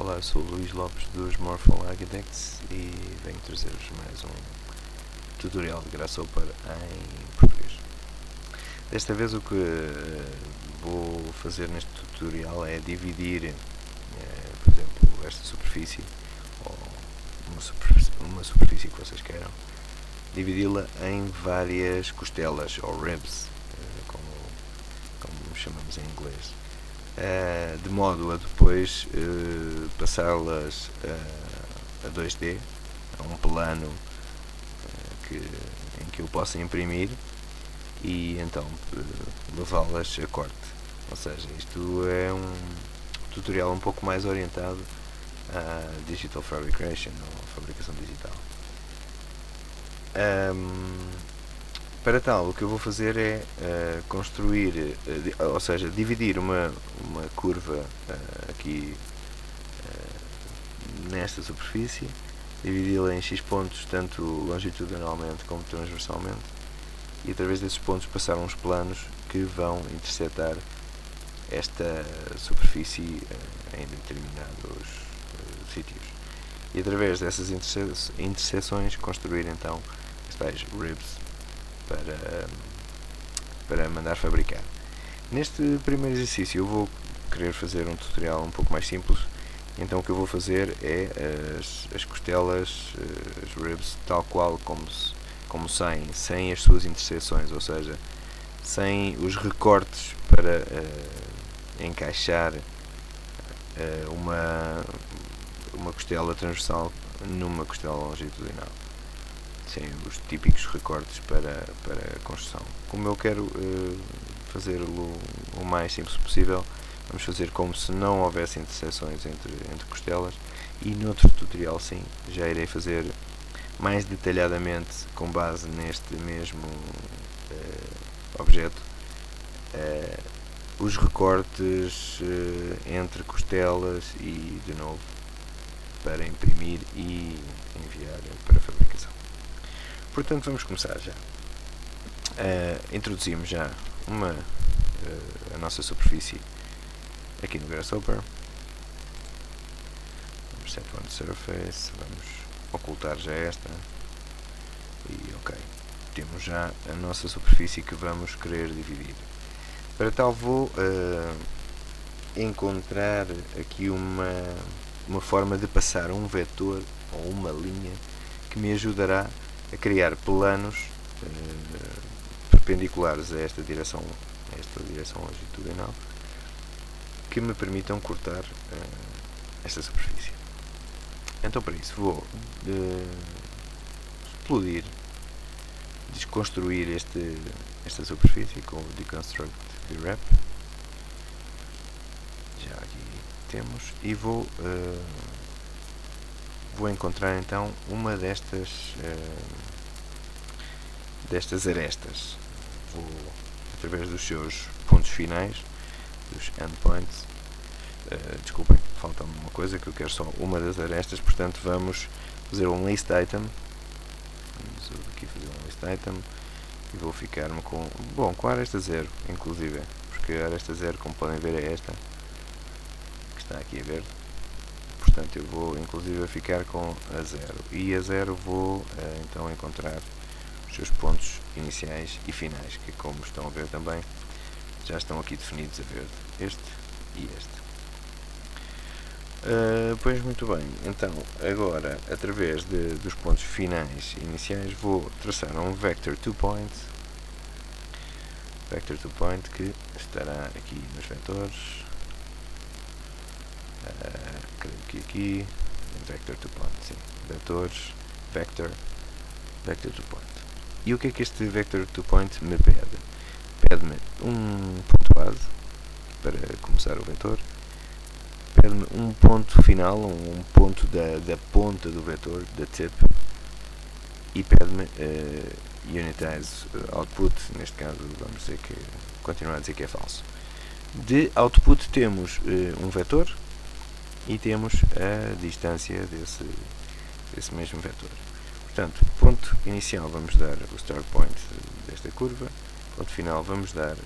Olá, sou o Luís Lopes dos Morphal Architects e venho trazer-vos mais um tutorial de Grasshopper em português. Desta vez o que vou fazer neste tutorial é dividir, por exemplo, esta superfície, ou uma superfície que vocês queiram, dividi-la em várias costelas, ou ribs, como chamamos em inglês. De modo a depois passá-las a 2D, a um plano em que eu possa imprimir e então levá-las a corte. Ou seja, isto é um tutorial um pouco mais orientado a Digital Fabrication, ou fabricação digital. Para tal, o que eu vou fazer é construir, ou seja, dividir uma curva aqui nesta superfície, dividi-la em X pontos, tanto longitudinalmente como transversalmente, e através desses pontos passar uns planos que vão intersetar esta superfície em determinados sítios. E através dessas interseções construir então as tais ribs para mandar fabricar. Neste primeiro exercício eu vou querer fazer um tutorial um pouco mais simples, então o que eu vou fazer é as costelas, as ribs, tal qual como saem, sem as suas interseções, ou seja, sem os recortes para encaixar uma costela transversal numa costela longitudinal, sem os típicos recortes para a construção. Como eu quero fazê-lo o mais simples possível, vamos fazer como se não houvesse interseções entre costelas, e noutro tutorial sim, já irei fazer mais detalhadamente, com base neste mesmo objeto, os recortes entre costelas e, de novo, para imprimir e enviar para fabricação. Portanto, vamos começar já. Introduzimos já a nossa superfície aqui no Grasshopper. Vamos set one surface, vamos ocultar já esta e ok, temos já a nossa superfície que vamos querer dividir. Para tal vou encontrar aqui uma forma de passar um vetor ou uma linha que me ajudará a criar planos perpendiculares a esta direção longitudinal, que me permitam cortar esta superfície. Então, para isso vou explodir, desconstruir esta superfície com o Deconstruct Rewrap. Já aqui temos, e vou encontrar então uma destas arestas. Vou, através dos seus pontos finais, dos endpoints, desculpem, falta-me uma coisa, que eu quero só uma das arestas, portanto vamos fazer um list item. Vamos aqui fazer um list item e vou ficar-me com a aresta 0, inclusive, porque a aresta 0, como podem ver, é esta que está aqui a verde. Portanto eu vou inclusive ficar com a 0, e a 0 vou então encontrar os seus pontos iniciais e finais, que, como estão a ver também, já estão aqui definidos a verde, este e este. Pois muito bem, então agora, através dos pontos finais e iniciais, vou traçar um vector to point que estará aqui nos vetores. Creio que aqui, vector to point, sim, vetores, vector to point. E o que é que este vector to point me pede? Pede-me um ponto base para começar o vetor, pede-me um ponto final, um ponto da ponta do vetor, da tip, e pede-me unitize output. Neste caso vamos dizer que, continuar a dizer que é falso. De output temos um vetor e temos a distância desse mesmo vetor. Portanto, ponto inicial vamos dar o start point desta curva, ponto final vamos dar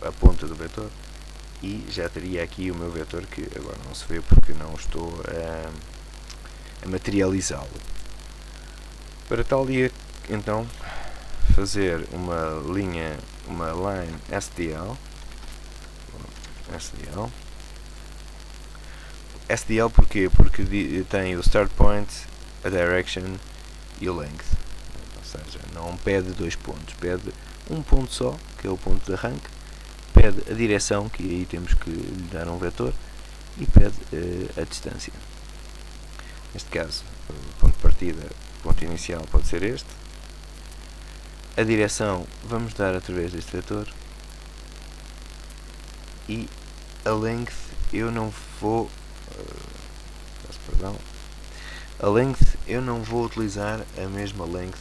a ponta do vetor, e já teria aqui o meu vetor, que agora não se vê porque não estou a materializá-lo. Para tal ia então fazer uma linha, uma line SDL. SDL porquê? Porque tem o start point, a direction e o length. Ou seja, não pede 2 pontos, pede um ponto só, que é o ponto de arranque, pede a direção, que aí temos que lhe dar um vetor, e pede a distância. Neste caso, o ponto de partida, o ponto inicial pode ser este. A direção vamos dar através deste vetor. E a length eu não vou... perdão. A length eu não vou utilizar a mesma length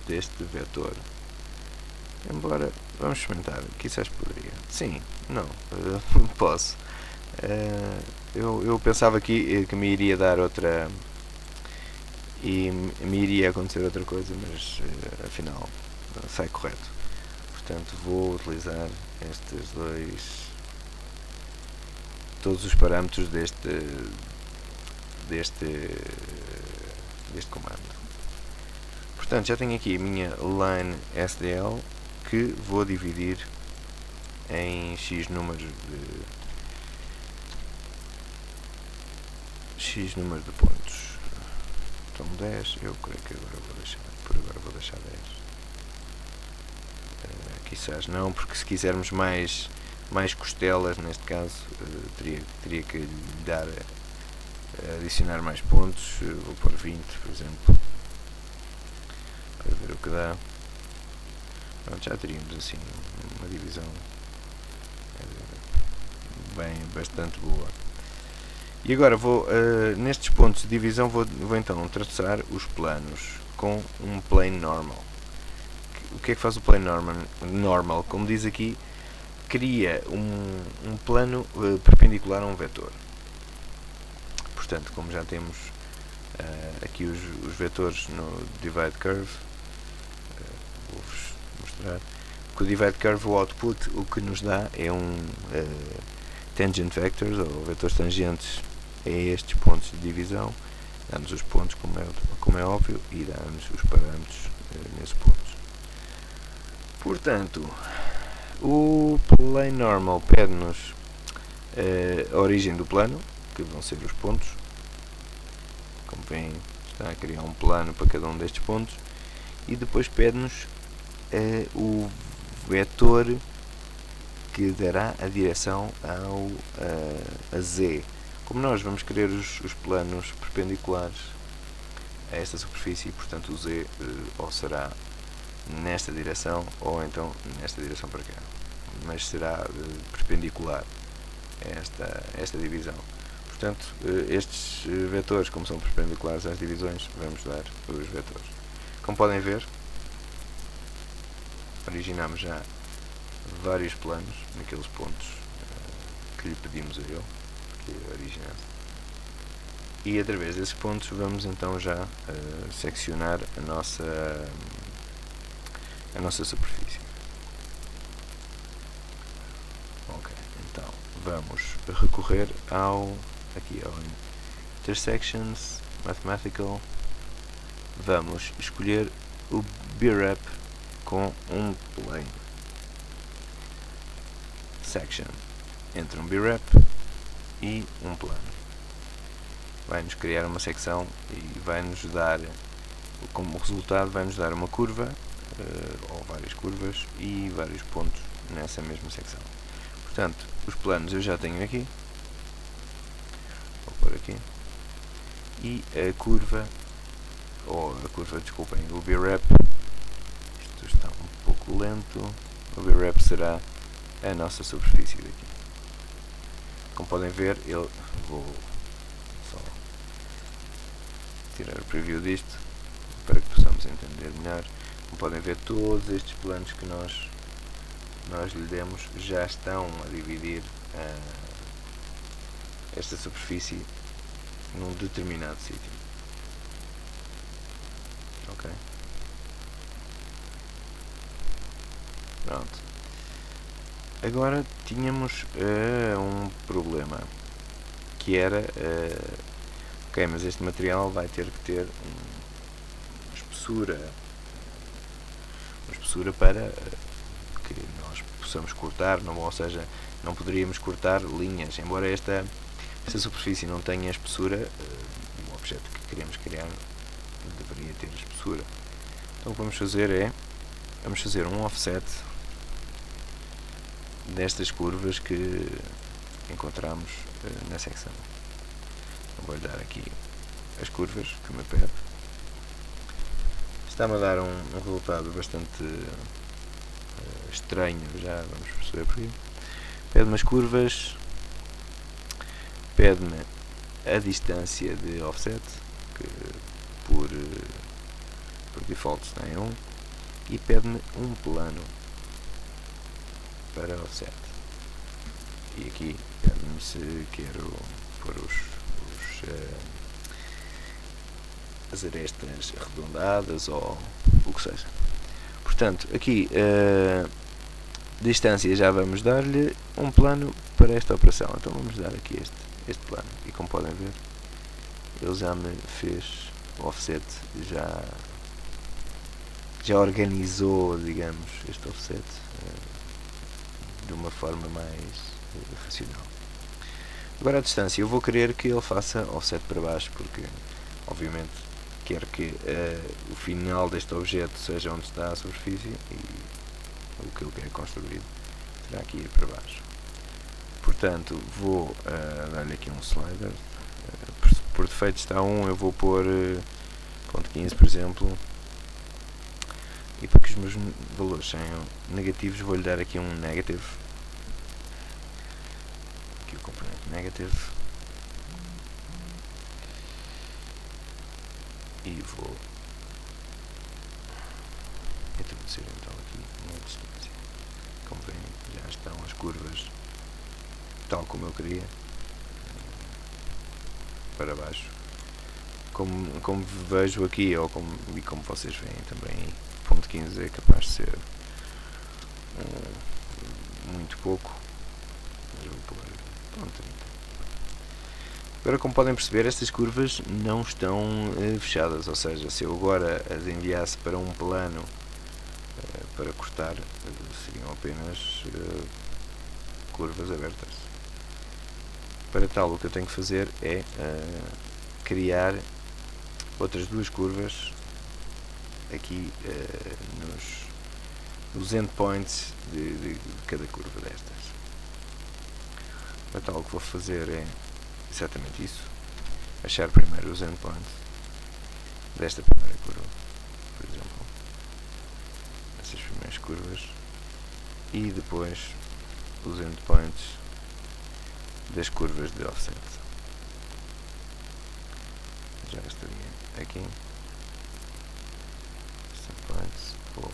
deste vetor. Embora, vamos experimentar, quizás poderia. Sim, não, posso. Eu pensava que me iria dar outra... e me iria acontecer outra coisa, mas afinal sai correto. Portanto, vou utilizar estes dois... todos os parâmetros deste comando. Portanto, já tenho aqui a minha line SDL, que vou dividir em x números de pontos. Então 10, eu creio que agora vou deixar, por agora vou deixar 10. Quizás não, porque se quisermos mais costelas, neste caso, teria que lhe dar adicionar mais pontos. Vou pôr 20, por exemplo, para ver o que dá. Pronto, já teríamos assim uma divisão bastante boa. E agora vou, nestes pontos de divisão, vou então traçar os planos com um plane normal. O que é que faz o plane normal? Como diz aqui, cria um plano perpendicular a um vetor. Portanto, como já temos aqui os vetores no divide curve, vou-vos mostrar que o divide curve, o output, o que nos dá é um tangent vectors, ou vetores tangentes a estes pontos de divisão. Dá-nos os pontos, como é óbvio, e dá-nos os parâmetros nesses pontos. Portanto, o plane normal pede-nos a origem do plano, que vão ser os pontos. Como veem, está a criar um plano para cada um destes pontos, e depois pede-nos o vetor que dará a direção a Z. Como nós vamos querer os planos perpendiculares a esta superfície, portanto o Z ou será nesta direção ou então nesta direção para cá, mas será perpendicular a esta divisão. Portanto, estes vetores, como são perpendiculares às divisões, vamos dar os vetores. Como podem ver, originamos já vários planos naqueles pontos que lhe pedimos a ele que originasse. E através desses pontos vamos então já seccionar a nossa superfície. Ok, então vamos recorrer aqui ao Intersections, Mathematical. Vamos escolher o BREP com um plane. Section entre um BREP e um plano. Vai-nos criar uma secção e vai-nos dar, como resultado, vai-nos dar uma curva, ou várias curvas, e vários pontos nessa mesma secção. Portanto, os planos eu já tenho aqui. Vou pôr aqui. E a curva, desculpem, o BREP, isto está um pouco lento, o BREP será a nossa superfície daqui. Como podem ver, vou só tirar o preview disto para que possamos entender melhor. Como podem ver, todos estes planos que nós lhe demos já estão a dividir esta superfície num determinado sítio. Ok? Pronto. agora tínhamos um problema, que era ok, mas este material vai ter que ter uma espessura para que nós possamos cortar, não, ou seja, não poderíamos cortar linhas, embora esta superfície não tenha espessura, o objeto que queremos criar deveria ter espessura. Então o que vamos fazer é, vamos fazer um offset destas curvas que encontramos na secção. Então vou dar aqui as curvas que me pede. Está-me a dar um resultado bastante estranho, já vamos perceber porquê. Pede-me as curvas, pede-me a distância de offset, que por default está em 1, e pede-me um plano para offset. E aqui pede-me se quero pôr as arestas arredondadas ou o que seja. Portanto, aqui distância já vamos dar-lhe um plano para esta operação. Então vamos dar aqui este plano. E como podem ver, ele já me fez o offset, já organizou, digamos, este offset de uma forma mais racional. Agora a distância, eu vou querer que ele faça offset para baixo, porque obviamente quero que o final deste objeto seja onde está a superfície e o que ele quer construir será aqui para baixo. Portanto, vou dar-lhe aqui um slider. Por defeito está 1, eu vou pôr ponto 15, por exemplo. E para que os meus valores sejam negativos, vou-lhe dar aqui um negative. Aqui o componente negative. E vou introduzir então aqui uma distância. Como veem, já estão as curvas tal como eu queria, para baixo. Como vejo aqui, e como vocês veem também, ponto 15 é capaz de ser muito pouco, mas vou pôr ponto 30. Agora, como podem perceber, estas curvas não estão fechadas, ou seja, se eu agora as enviasse para um plano para cortar, seriam apenas curvas abertas. Para tal, o que eu tenho que fazer é criar outras duas curvas aqui nos endpoints de cada curva destas. Para tal, o que vou fazer é exatamente isso: achar primeiro os endpoints desta primeira curva, por exemplo, essas primeiras curvas, e depois os endpoints das curvas de offset. Já estaria aqui. Endpoints, vou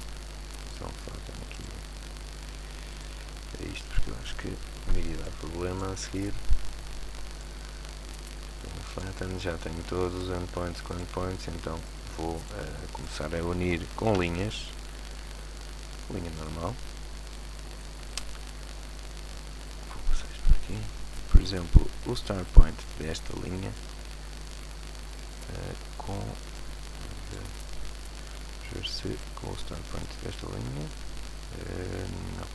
só faltar aqui é isto, porque eu acho que me iria dar problema a seguir. Flatten, já tenho todos os endpoints com endpoints, então vou começar a unir com linha normal. Vou passar isto por aqui. Por exemplo, o start point desta linha ver se com o start point desta linha não,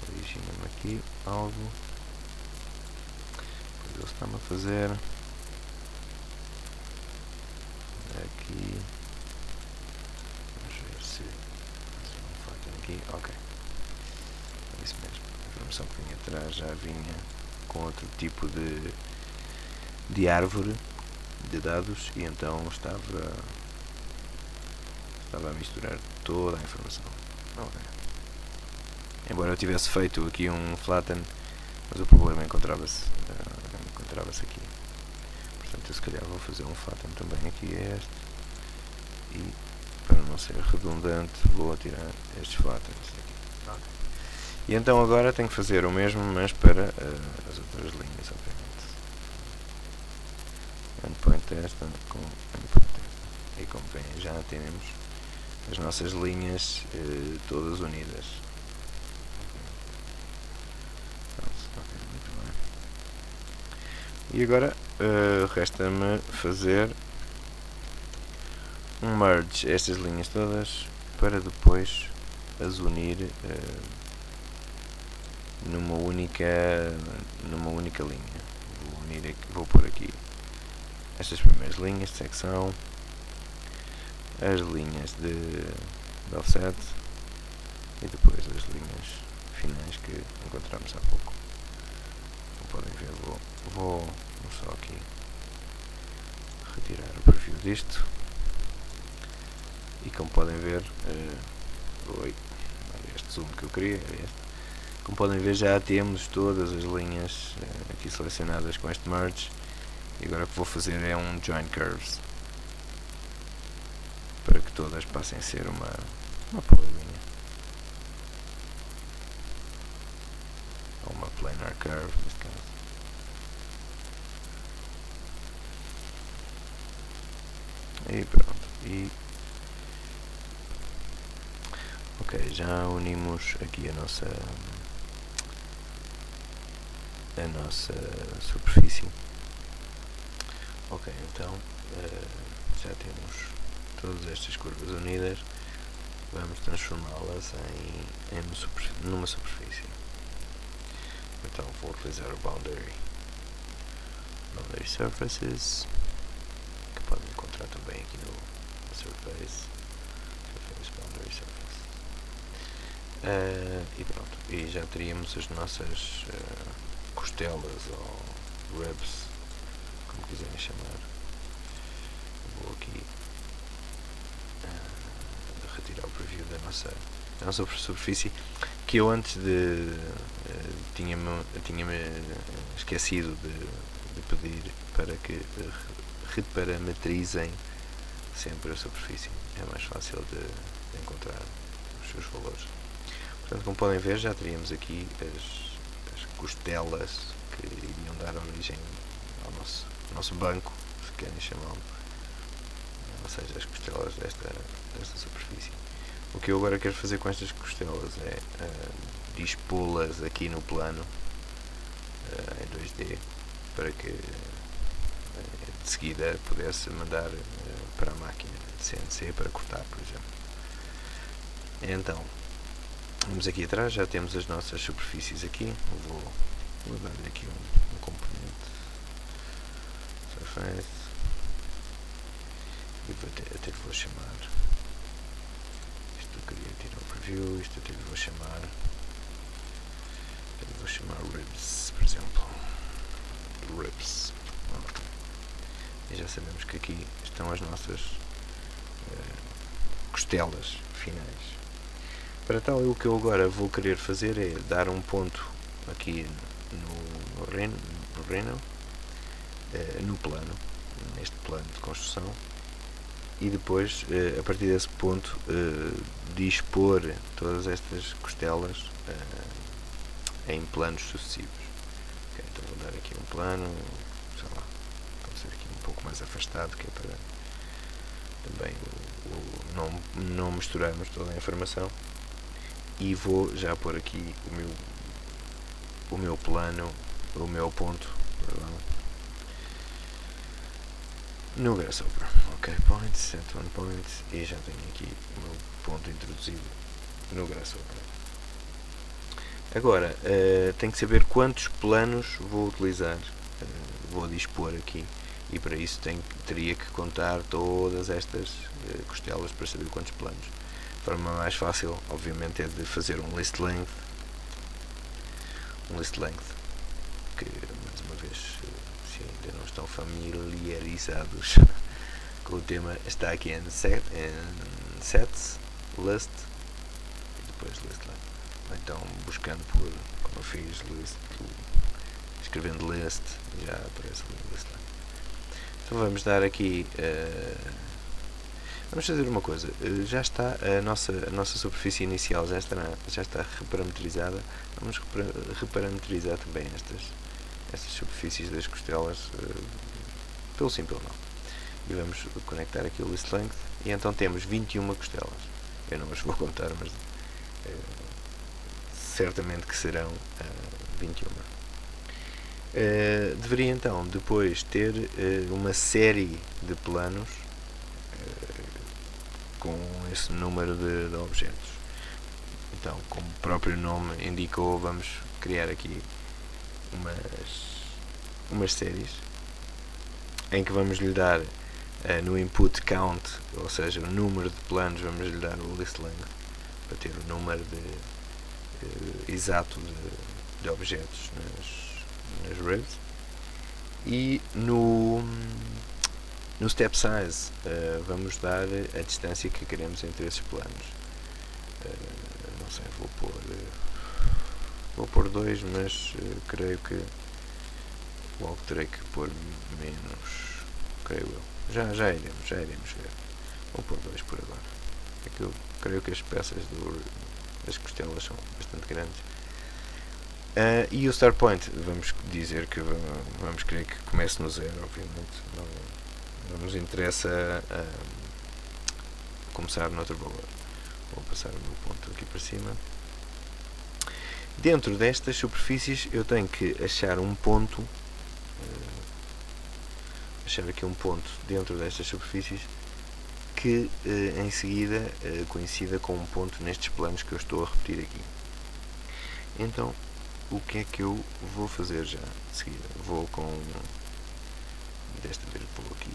origina-me aqui algo, pois ele está-me a fazer aqui, vamos ver se não falta aqui, ok, é isso mesmo. A informação que vinha atrás já vinha com outro tipo de árvore de dados, e então estava a misturar toda a informação. Okay. Embora eu tivesse feito aqui um flatten, mas o problema encontrava-se aqui. Portanto, eu se calhar vou fazer um flatten também aqui a este, e para não ser redundante vou tirar estes flattens aqui. Okay. E então agora tenho que fazer o mesmo, mas para as outras linhas, obviamente. Endpoint esta com endpoint esta. E como bem já temos as nossas linhas todas unidas. E agora resta-me fazer um merge estas linhas todas para depois as unir numa única linha. Vou pôr aqui estas primeiras linhas de secção, as linhas de offset e depois as linhas finais que encontramos há pouco. Como podem ver, vou só aqui retirar o preview disto e como podem ver, este zoom que eu queria era este. Como podem ver, já temos todas as linhas aqui selecionadas com este merge, e agora o que vou fazer é um join curves para que todas passem a ser uma polylinha ou uma planar curve neste caso. E pronto. Ok, já unimos aqui a nossa superfície. Ok, então já temos todas estas curvas unidas. Vamos transformá-las numa superfície. Então vou utilizar o boundary surfaces, que podem encontrar também aqui no surface boundary surface. E pronto, e já teríamos as nossas costelas ou ribs, como quiserem chamar. Vou aqui retirar o preview da nossa superfície, que eu antes tinha-me esquecido de pedir para que reparametrizem sempre a superfície. É mais fácil de encontrar os seus valores. Portanto, como podem ver, já teríamos aqui as costelas que iriam dar origem ao nosso banco, se querem chamá-lo, ou seja, as costelas desta superfície. O que eu agora quero fazer com estas costelas é dispô-las aqui no plano em 2D, para que de seguida pudesse mandar para a máquina de CNC para cortar, por exemplo. Então, vamos aqui atrás, já temos as nossas superfícies aqui. Vou dar aqui um componente surface e até lhe vou chamar, isto eu queria tirar o preview, isto até lhe vou chamar ribs, por exemplo, ribs. E já sabemos que aqui estão as nossas costelas finais. Para tal, o que eu agora vou querer fazer é dar um ponto aqui no reno, no plano, neste plano de construção, e depois, a partir desse ponto, dispor todas estas costelas em planos sucessivos. Okay, então vou dar aqui um plano, sei lá, pode ser aqui um pouco mais afastado, que é para também não misturarmos toda a informação. E vou já pôr aqui o meu plano, o meu ponto, perdão, no Grasshopper. Ok, point, set one point, e já tenho aqui o meu ponto introduzido no Grasshopper. Agora, tenho que saber quantos planos vou utilizar, vou dispor aqui, e para isso teria que contar todas estas costelas para saber quantos planos. A forma mais fácil, obviamente, é de fazer um list length, que, mais uma vez, se ainda não estão familiarizados com o tema, está aqui em sets, list, e depois list length. Ou então, buscando por, como eu fiz, list, escrevendo list, já aparece ali list length. Então vamos dar aqui... vamos fazer uma coisa, já está a nossa superfície inicial, já está reparametrizada. Vamos reparametrizar também estas superfícies das costelas pelo simples não. E vamos conectar aqui o list length, e então temos 21 costelas. Eu não as vou contar, mas certamente que serão 21. Deveria então depois ter uma série de planos com esse número de objetos. Então, como o próprio nome indicou, vamos criar aqui umas séries em que vamos lhe dar no input count, ou seja, o número de planos, vamos lhe dar o list length para ter o número exato de objetos nas ribs. E no step size vamos dar a distância que queremos entre esses planos. Não sei, vou pôr 2, mas creio que logo terei que pôr menos, creio eu. Já iremos ver. Vou pôr 2 por agora. É que eu creio que as peças das costelas são bastante grandes. E o start point, vamos dizer que vamos querer que comece no 0, obviamente. Não nos interessa começar noutro valor. Vou passar o meu ponto aqui para cima. Dentro destas superfícies eu tenho que achar um ponto, achar aqui um ponto dentro destas superfícies que em seguida coincida com um ponto nestes planos que eu estou a repetir aqui. Então, o que é que eu vou fazer já de seguida? Vou desta vez vou aqui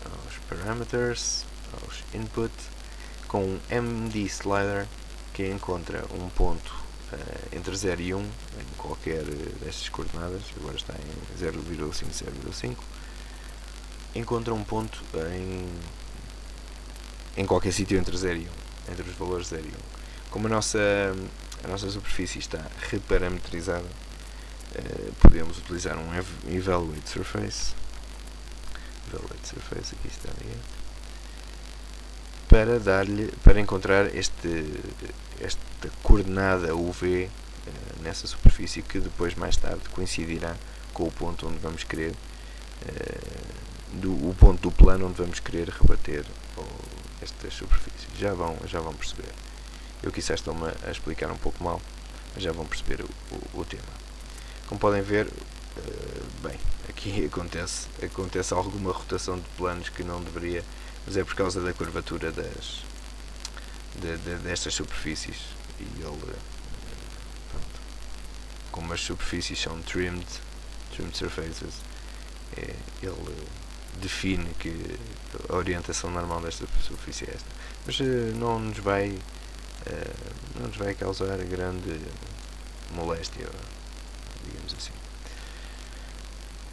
aos parameters, aos input, com um MD slider que encontra um ponto entre 0 e 1 em qualquer destas coordenadas. Agora está em 0,5, 0,5. Encontra um ponto em qualquer sítio entre 0 e 1, entre os valores 0 e 1. Como a nossa superfície está reparametrizada, podemos utilizar um evaluate surface. Evaluate surface, aqui está, para encontrar esta coordenada UV nessa superfície, que depois mais tarde coincidirá com o ponto onde vamos querer o ponto do plano onde vamos querer rebater estas superfícies. Já vão perceber. Eu quizás estou-me a explicar um pouco mal, mas já vão perceber o tema. Como podem ver, bem, aqui acontece alguma rotação de planos que não deveria, mas é por causa da curvatura destas superfícies. E ele, pronto, como as superfícies são trimmed surfaces, ele define que a orientação normal desta superfície é esta. Mas não nos vai causar grande moléstia, digamos assim.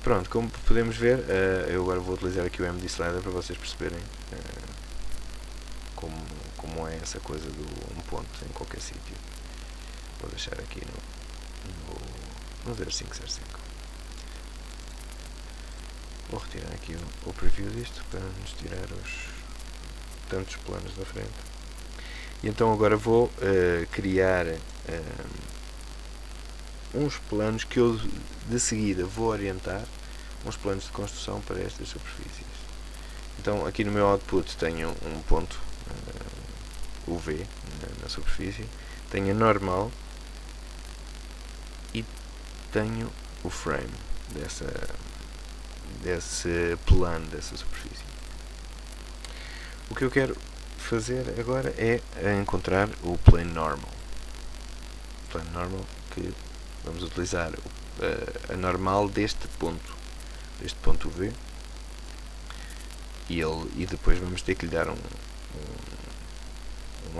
Pronto, como podemos ver, eu agora vou utilizar aqui o MD Slider para vocês perceberem como é essa coisa de um ponto em qualquer sítio. Vou deixar aqui no 0505. Vou retirar aqui o preview disto para nos tirar tantos planos da frente. E então agora vou criar uns planos que eu de seguida vou orientar, uns planos de construção para estas superfícies. Então aqui no meu output tenho um ponto UV na superfície, tenho a normal e tenho o frame desse plano dessa superfície. O que eu quero fazer agora é encontrar o plane normal. O plane normal que vamos utilizar a normal deste ponto UV, e depois vamos ter que lhe dar um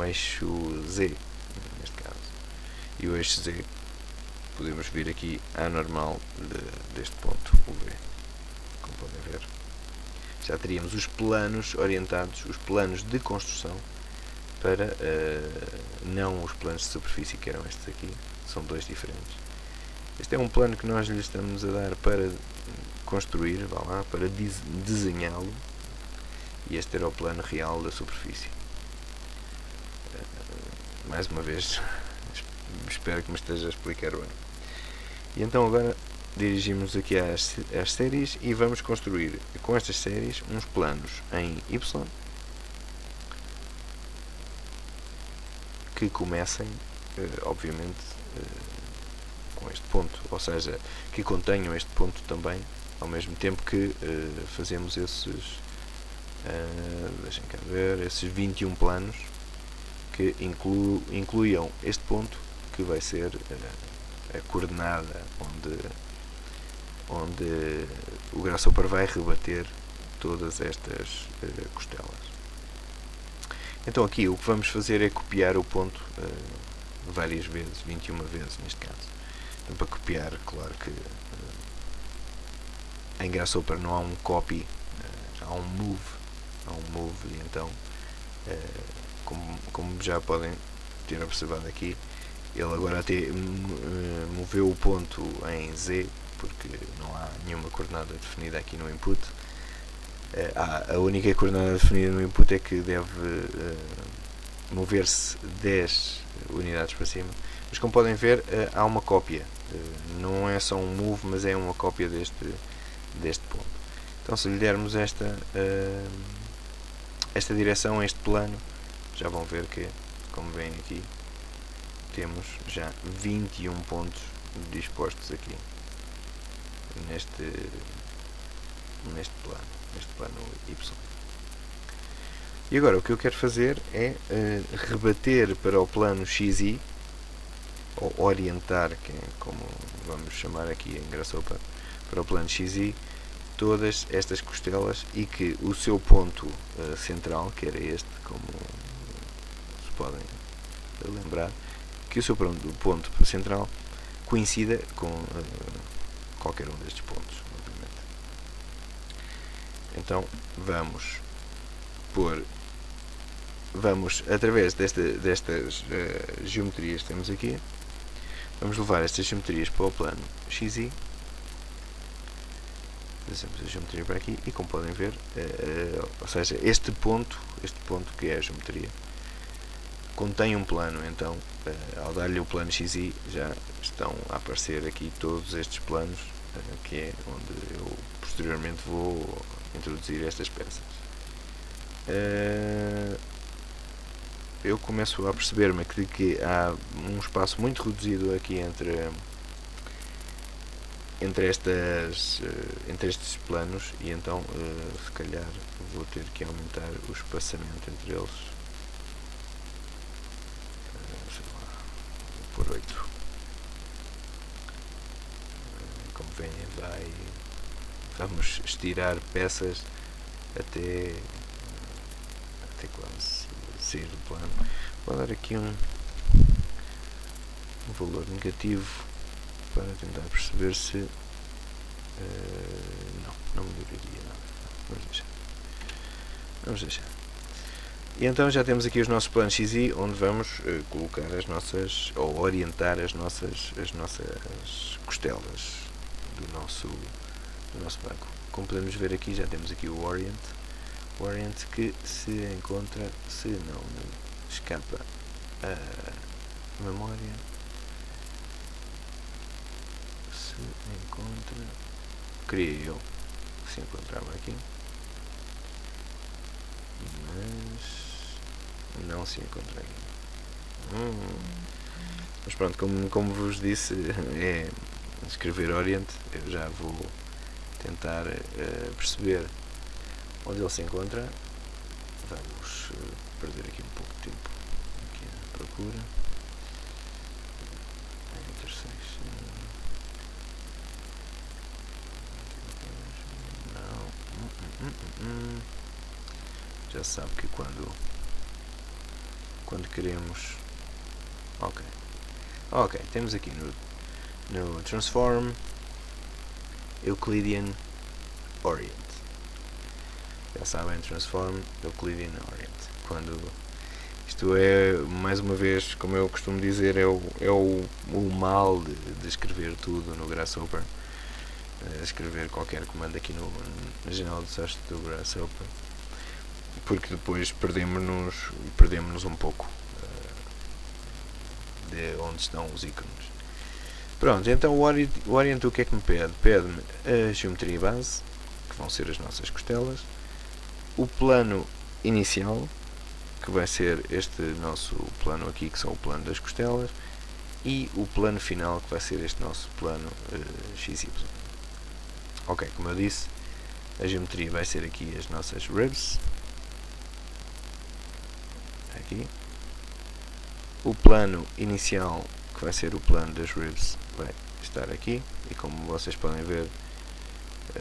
eixo Z, neste caso. E o eixo Z podemos vir aqui à normal deste ponto UV. Como podem ver, já teríamos os planos orientados, os planos de construção, para não os planos de superfície, que eram estes aqui, são dois diferentes. Este é um plano que nós lhe estamos a dar para construir, para desenhá-lo, e este era o plano real da superfície. Mais uma vez, espero que me esteja a explicar bem. E então agora dirigimos aqui às séries e vamos construir com estas séries uns planos em Y que comecem, obviamente, com este ponto, ou seja, que contenham este ponto também, ao mesmo tempo que fazemos esses, deixem cá ver, esses 21 planos que incluam este ponto, que vai ser a coordenada onde o Grasshopper vai rebater todas estas costelas. Então aqui o que vamos fazer é copiar o ponto várias vezes, 21 vezes neste caso. Então, para copiar, claro que em Grasshopper não há um copy, há um move, e então, como já podem ter observado aqui, ele agora até moveu o ponto em Z, porque não há nenhuma coordenada definida aqui no input. A única coordenada definida no input é que deve mover-se 10 unidades para cima, mas como podem ver, há uma cópia, não é só um move, mas é uma cópia deste ponto. Então, se lhe dermos esta direção, este plano, já vão ver que, como veem aqui, temos já 21 pontos dispostos aqui neste plano Y. E agora o que eu quero fazer é rebater para o plano XY, ou orientar, que é como vamos chamar aqui em Grasshopper, para o plano XY, todas estas costelas, e que o seu ponto central, que era este, como se podem lembrar, que o seu ponto central coincida com qualquer um destes pontos, obviamente. Então vamos através destas geometrias que temos aqui, vamos levar estas geometrias para o plano XY. Fazemos a geometria para aqui e, como podem ver, ou seja, este ponto que é a geometria, contém um plano. Então, ao dar-lhe o plano XY, já estão a aparecer aqui todos estes planos, que é onde eu posteriormente vou introduzir estas peças. Eu começo a perceber-me que há um espaço muito reduzido aqui entre estes planos, e então se calhar vou ter que aumentar o espaçamento entre eles, sei lá, por 8. Como veem, vamos estirar peças até quase sair do plano. Vou dar aqui um valor negativo para tentar perceber se não melhoraria nada. Vamos deixar. E então já temos aqui os nossos planos XY, onde vamos colocar as nossas, ou orientar as nossas costelas do nosso banco. Como podemos ver aqui, já temos aqui o orient que se encontra, se não me escapa a memória, se encontra, queria eu que se encontrava aqui, mas não se encontra aqui. Mas pronto, como vos disse, é escrever orient. Eu já vou tentar perceber onde ele se encontra. Vamos perder aqui um pouco de tempo aqui na procura. Não. Já sabe que quando queremos. Ok, temos aqui no Transform Euclidean Orient. Já sabem, Transform Euclidean Orient. Isto é, mais uma vez, como eu costumo dizer, é o mal de escrever tudo no Grasshopper, escrever qualquer comando aqui na janela de search do Grasshopper, porque depois perdemos um pouco de onde estão os ícones. Pronto, então o Orient o que é que me pede? Pede-me a geometria base, que vão ser as nossas costelas, o plano inicial, que vai ser este nosso plano aqui, que são o plano das costelas, e o plano final, que vai ser este nosso plano XY. Ok, como eu disse, a geometria vai ser aqui as nossas ribs, aqui. O plano inicial, que vai ser o plano das ribs, vai estar aqui, e como vocês podem ver,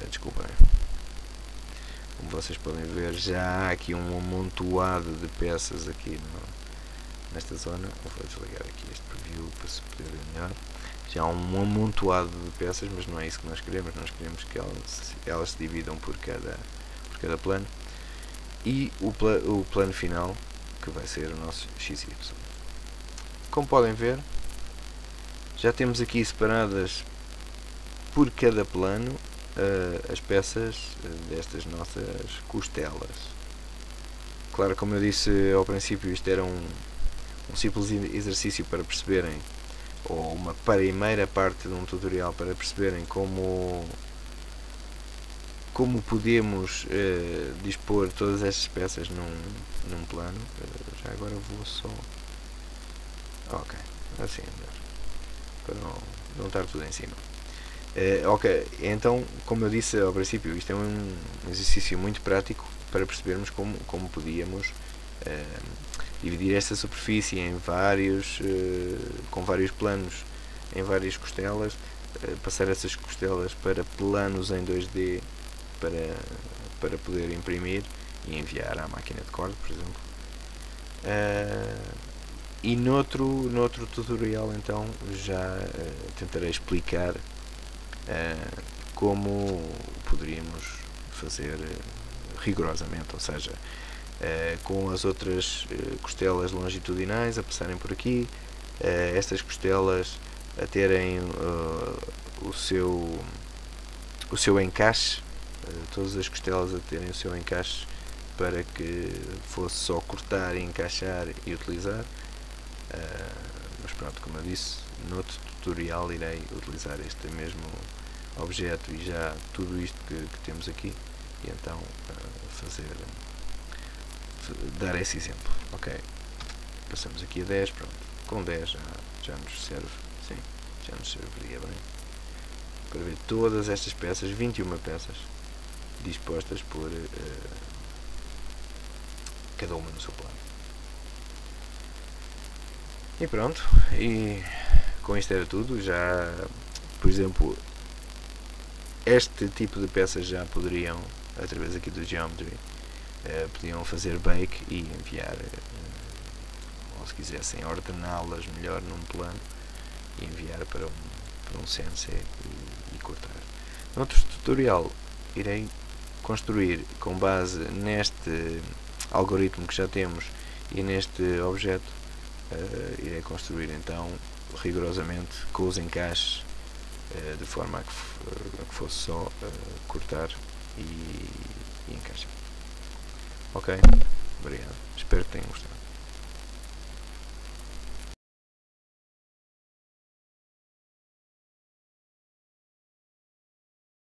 desculpem, como vocês podem ver, já há aqui um amontoado de peças aqui nesta zona. Eu vou desligar aqui este preview para se poder ver melhor. Já há um amontoado de peças, mas não é isso que nós queremos. Nós queremos que elas se dividam por cada plano. E o plano final, que vai ser o nosso XY. Como podem ver, já temos aqui separadas por cada plano as peças destas nossas costelas. Claro, como eu disse ao princípio, isto era um simples exercício para perceberem, ou uma primeira parte de um tutorial para perceberem como podemos dispor todas estas peças num plano. Já agora vou só... Ok, assim melhor, para não estar tudo em cima. Ok, então, como eu disse ao princípio, isto é um exercício muito prático para percebermos como podíamos dividir esta superfície em com vários planos, em várias costelas, passar essas costelas para planos em 2D para poder imprimir e enviar à máquina de corte, por exemplo. E noutro tutorial, então, já tentarei explicar como poderíamos fazer rigorosamente, ou seja, com as outras costelas longitudinais a passarem por aqui, estas costelas a terem o seu encaixe, todas as costelas a terem o seu encaixe para que fosse só cortar, encaixar e utilizar. Mas pronto, como eu disse, noutro tutorial irei utilizar este mesmo objeto e já tudo isto que temos aqui, e então dar esse exemplo. Ok, passamos aqui a 10, pronto, com 10 já nos serve, sim, já nos serviria bem para ver todas estas peças, 21 peças dispostas por cada uma no seu plano. E pronto, e com isto era tudo. Já, por exemplo, este tipo de peças já poderiam, através aqui do Geometry, podiam fazer bake e enviar, ou se quisessem ordená-las melhor num plano e enviar para um CNC e cortar. Noutro tutorial irei construir, com base neste algoritmo que já temos e neste objeto, irei construir então rigorosamente com os encaixes, de forma a que fosse só cortar e encaixar. Ok, obrigado, espero que tenham gostado.